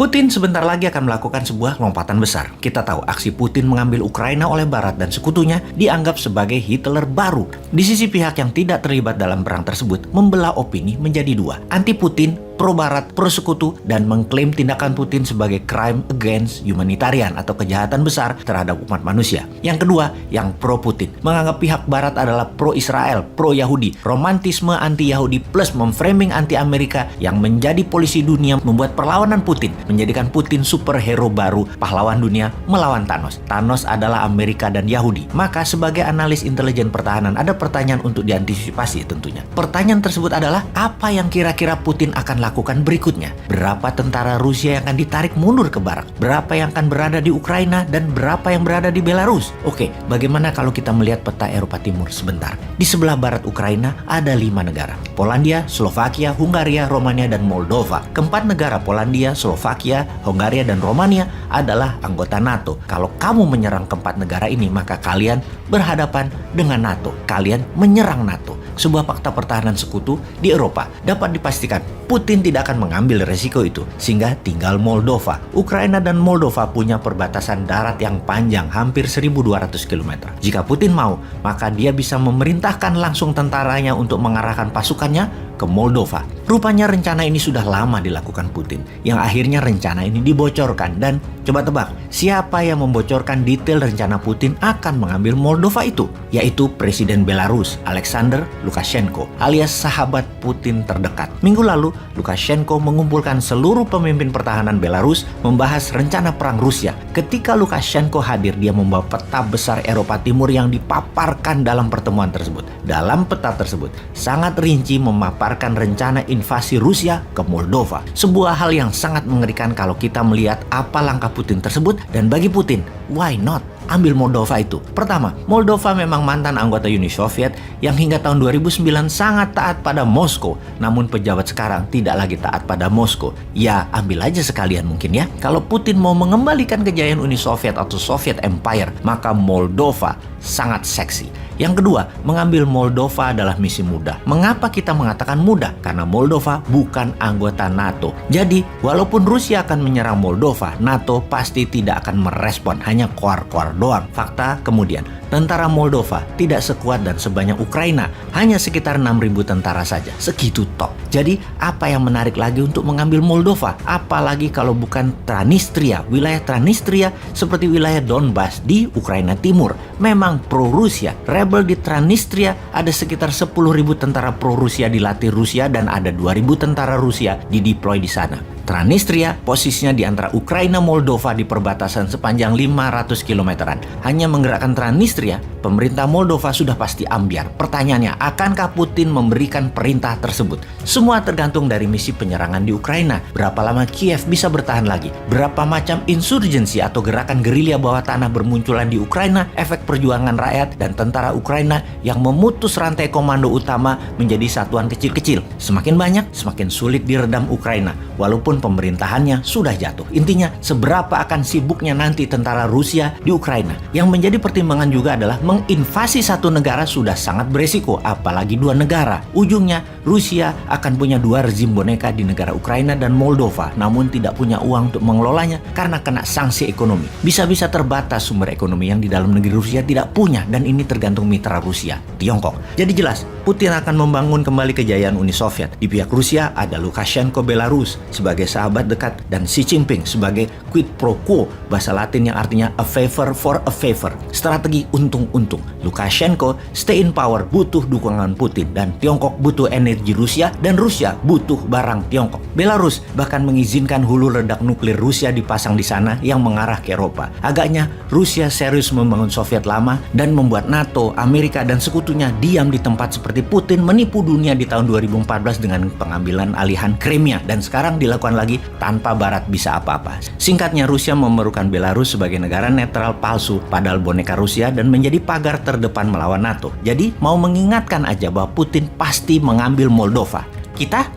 Putin sebentar lagi akan melakukan sebuah lompatan besar. Kita tahu aksi Putin mengambil Ukraina oleh Barat dan sekutunya dianggap sebagai Hitler baru. Di sisi pihak yang tidak terlibat dalam perang tersebut membelah opini menjadi dua. Anti Putin, pro Barat, pro sekutu, dan mengklaim tindakan Putin sebagai crime against humanitarian atau kejahatan besar terhadap umat manusia. Yang kedua, yang pro Putin, menganggap pihak Barat adalah pro Israel, pro Yahudi, romantisme anti Yahudi plus memframing anti Amerika yang menjadi polisi dunia membuat perlawanan Putin, menjadikan Putin superhero baru, pahlawan dunia melawan Thanos. Thanos adalah Amerika dan Yahudi. Maka sebagai analis intelijen pertahanan ada pertanyaan untuk diantisipasi tentunya. Pertanyaan tersebut adalah apa yang kira-kira Putin akan lakukan berikutnya? Berapa tentara Rusia yang akan ditarik mundur ke barat? Berapa yang akan berada di Ukraina dan berapa yang berada di Belarus? Oke, bagaimana kalau kita melihat peta Eropa Timur sebentar? Di sebelah barat Ukraina ada 5 negara. Polandia, Slovakia, Hungaria, Romania, dan Moldova. Keempat negara Polandia, Slovakia, Hungaria, dan Romania adalah anggota NATO. Kalau kamu menyerang keempat negara ini, maka kalian berhadapan dengan NATO. Kalian menyerang NATO. Sebuah fakta pertahanan sekutu di Eropa. Dapat dipastikan Putin tidak akan mengambil resiko itu, sehingga tinggal Moldova. Ukraina dan Moldova punya perbatasan darat yang panjang, hampir 1.200 km. Jika Putin mau, maka dia bisa memerintahkan langsung tentaranya untuk mengarahkan pasukannya ke Moldova. Rupanya rencana ini sudah lama dilakukan Putin, yang akhirnya rencana ini dibocorkan. Dan coba tebak, siapa yang membocorkan detail rencana Putin akan mengambil Moldova itu? Yaitu Presiden Belarus, Alexander Lukashenko, alias sahabat Putin terdekat. Minggu lalu, Lukashenko mengumpulkan seluruh pemimpin pertahanan Belarus membahas rencana perang Rusia. Ketika Lukashenko hadir, dia membawa peta besar Eropa Timur yang dipaparkan dalam pertemuan tersebut. Dalam peta tersebut, sangat rinci memaparkan rencana invasi Rusia ke Moldova. Sebuah hal yang sangat mengerikan kalau kita melihat apa langkah Putin tersebut. Dan bagi Putin, why not? Ambil Moldova itu. Pertama, Moldova memang mantan anggota Uni Soviet yang hingga tahun 2009 sangat taat pada Moskow. Namun pejabat sekarang tidak lagi taat pada Moskow. Ya, ambil aja sekalian mungkin ya. Kalau Putin mau mengembalikan kejayaan Uni Soviet atau Soviet Empire, maka Moldova sangat seksi. Yang kedua, mengambil Moldova adalah misi mudah. Mengapa kita mengatakan mudah? Karena Moldova bukan anggota NATO. Jadi, walaupun Rusia akan menyerang Moldova, NATO pasti tidak akan merespon, hanya koar-koar doang. Fakta kemudian, tentara Moldova tidak sekuat dan sebanyak Ukraina, hanya sekitar 6.000 tentara saja. Segitu top. Jadi, apa yang menarik lagi untuk mengambil Moldova? Apalagi kalau bukan Transnistria. Wilayah Transnistria seperti wilayah Donbas di Ukraina Timur memang pro-Rusia. Rebel di Transnistria ada sekitar 10.000 tentara pro-Rusia dilatih Rusia dan ada 2.000 tentara Rusia dideploy di sana. Transnistria posisinya di antara Ukraina Moldova di perbatasan sepanjang 500 kilometeran. Hanya menggerakkan Transnistria, pemerintah Moldova sudah pasti ambyar. Pertanyaannya, akankah Putin memberikan perintah tersebut? Semua tergantung dari misi penyerangan di Ukraina. Berapa lama Kiev bisa bertahan lagi? Berapa macam insurgensi atau gerakan gerilya bawah tanah bermunculan di Ukraina? Efek perjuangan rakyat dan tentara Ukraina yang memutus rantai komando utama menjadi satuan kecil-kecil. Semakin banyak, semakin sulit diredam Ukraina. Walaupun pemerintahannya sudah jatuh. Intinya, seberapa akan sibuknya nanti tentara Rusia di Ukraina. Yang menjadi pertimbangan juga adalah menginvasi satu negara sudah sangat beresiko, apalagi 2 negara. Ujungnya, Rusia akan punya 2 rezim boneka di negara Ukraina dan Moldova, namun tidak punya uang untuk mengelolanya karena kena sanksi ekonomi. Bisa-bisa terbatas sumber ekonomi yang di dalam negeri Rusia tidak punya, dan ini tergantung mitra Rusia, Tiongkok. Jadi jelas, Putin akan membangun kembali kejayaan Uni Soviet. Di pihak Rusia ada Lukashenko Belarus sebagai sahabat dekat dan Xi Jinping sebagai quid pro quo, bahasa Latin yang artinya a favor for a favor, strategi untung-untung. Lukashenko stay in power butuh dukungan Putin, dan Tiongkok butuh energi Rusia dan Rusia butuh barang Tiongkok. Belarus bahkan mengizinkan hulu ledak nuklir Rusia dipasang di sana yang mengarah ke Eropa. Agaknya Rusia serius membangun Soviet lama dan membuat NATO, Amerika dan sekutunya diam di tempat seperti Putin menipu dunia di tahun 2014 dengan pengambilan alihan Crimea, dan sekarang dilakukan lagi tanpa Barat bisa apa-apa. Singkatnya, Rusia memerlukan Belarus sebagai negara netral palsu padahal boneka Rusia dan menjadi pagar terdepan melawan NATO. Jadi mau mengingatkan aja bahwa Putin pasti mengambil Moldova. Kita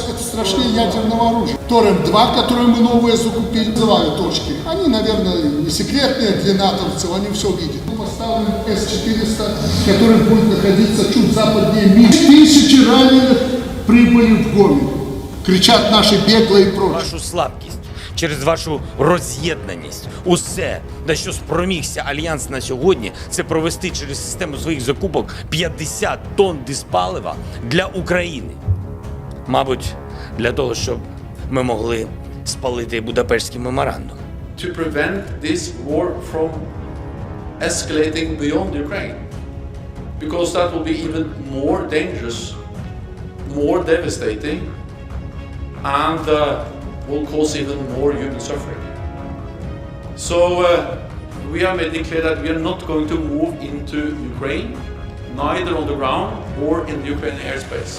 страшнее ядерного оружия. Торрент-2, которые мы новые закупили, называют точки. Они, наверное, не секретные для натовцев, они все видят. Мы поставим С-400, который будет находиться чуть западнее Минска. 1000 раненых прибыли в Гомель. кричат наши беглые и прочее. Вашу слабкість, через вашу роз'єднаність. Усе, на що спромігся Альянс на сьогодні, це провести через систему своїх закупок 50 тонн диспалива для України. Мабуть, для того, щоб ми могли спалити Будапештський меморандум. To prevent this war from escalating beyond Ukraine. Because that will be even more dangerous, more devastating, and will cause even more human suffering. So we have made it clear that we are not going to move into Ukraine, neither on the ground or in the Ukrainian airspace.